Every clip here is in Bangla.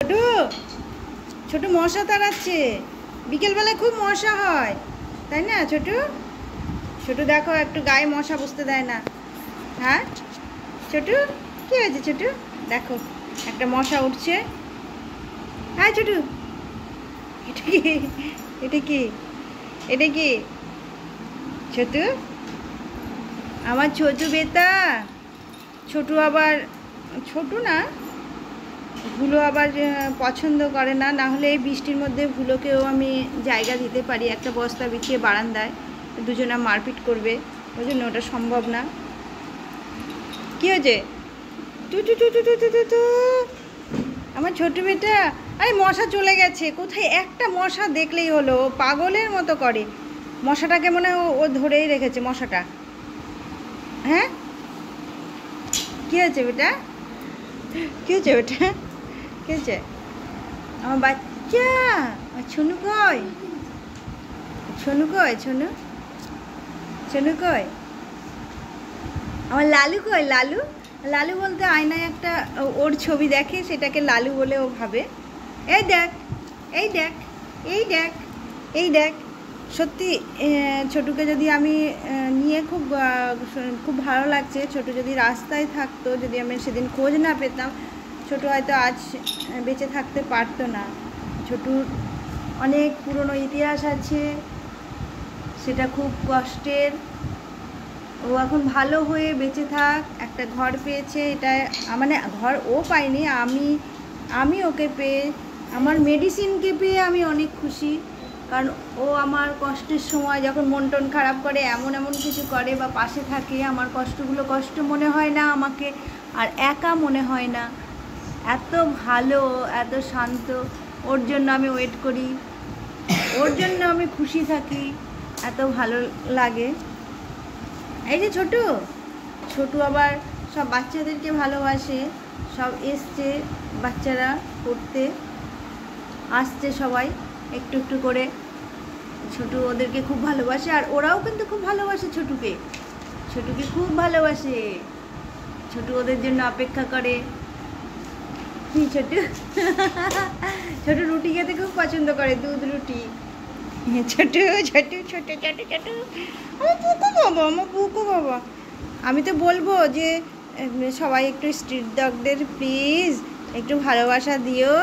ছোটু ছোটু মশা তাড়াচ্ছে। বিকেলবেলায় খুব মশা হয়, তাই না ছোটু? ছোটু দেখো একটু গায়ে মশা বসতে দেয় না। হ্যাঁ ছোটু, কি হয়েছে ছোটু? দেখো একটা মশা উঠছে। হ্যাঁ ছোটু, এটা কি? এটা কি? এটা কি ছোটু? আমার ছোটু বেটা। ছোটু আবার ছোটু না, ভুলো আবার পছন্দ করে না। না হলে এই বৃষ্টির মধ্যে ভুলোকেও আমি জায়গা দিতে পারি একটা বস্তা বিছিয়ে বারান্দায়, দুজনা মারপিট করবে, ওই জন্য ওটা সম্ভব না। কী হয়েছে? তু তু তু তু তু তু তু তু আমার ছোট বেটা। আরে মশা চলে গেছে কোথায়? একটা মশা দেখলেই হলো, ও পাগলের মতো করে। মশাটাকে মনে হয় ও ধরেই রেখেছে মশাটা। হ্যাঁ কী হয়েছে বেটা? কী হয়েছে বেটা? কী হয়েছে? আমার বাচ্চা ছনু কই? ছনু কই? ছনু ছনু কই? আমার লালু কই? লালু লালু বলতে আয়নায় একটা ওর ছবি দেখে, সেটাকে লালু বলে ও ভাবে। এই দেখ, এই দেখ, এই দেখ, এই দেখ। সত্যি ছোটুকে যদি আমি নিয়ে খুব খুব ভালো লাগছে। ছোটু যদি রাস্তায় থাকতো, যদি আমি সেদিন খোঁজ না পেতাম, ছোটু হয়তো আজ বেঁচে থাকতে পারতো না। ছোটুর অনেক পুরনো ইতিহাস আছে, সেটা খুব কষ্টের। ও এখন ভালো হয়ে বেঁচে থাক, একটা ঘর পেয়েছে। এটা মানে ঘর ও পায়নি, আমি ওকে পেয়ে, আমার মেডিসিনকে পেয়ে আমি অনেক খুশি। কারণ ও আমার কষ্টের সময় যখন মন টন খারাপ করে, এমন এমন কিছু করে বা পাশে থাকে, আমার কষ্টগুলো কষ্ট মনে হয় না আমাকে, আর একা মনে হয় না। এত ভালো, এত শান্ত। ওর জন্য আমি ওয়েট করি, ওর জন্য আমি খুশি থাকি, এত ভালো লাগে। এই যে ছোটু, ছোটু আবার সব বাচ্চাদেরকে ভালোবাসে। সব এসছে বাচ্চারা পড়তে, আসছে সবাই একটু একটু করে। ছোটু ওদেরকে খুব ভালোবাসে, আর ওরাও কিন্তু খুব ভালোবাসে ছোটুকে। ছোটুকে খুব ভালোবাসে। ছোটু ওদের জন্য অপেক্ষা করে। ছোটু ছোটু রুটি খেতে খুব পছন্দ করে, দুধ রুটি। ছোটু ছোটু ছোটু ছোটু ছোটু আমার পুকু বাবা, আমার পুকু বাবা। আমি তো বলবো যে সবাই একটু স্ট্রিট ডগদের প্লিজ একটু ভালোবাসা দিও,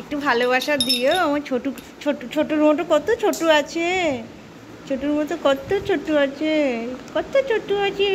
একটু ভালোবাসা দিও। আমার ছোটু ছোটু ছোটুর মতো কত ছোটু আছে, ছোটুর মতো কত ছোটু আছে, কত ছোটু আছে।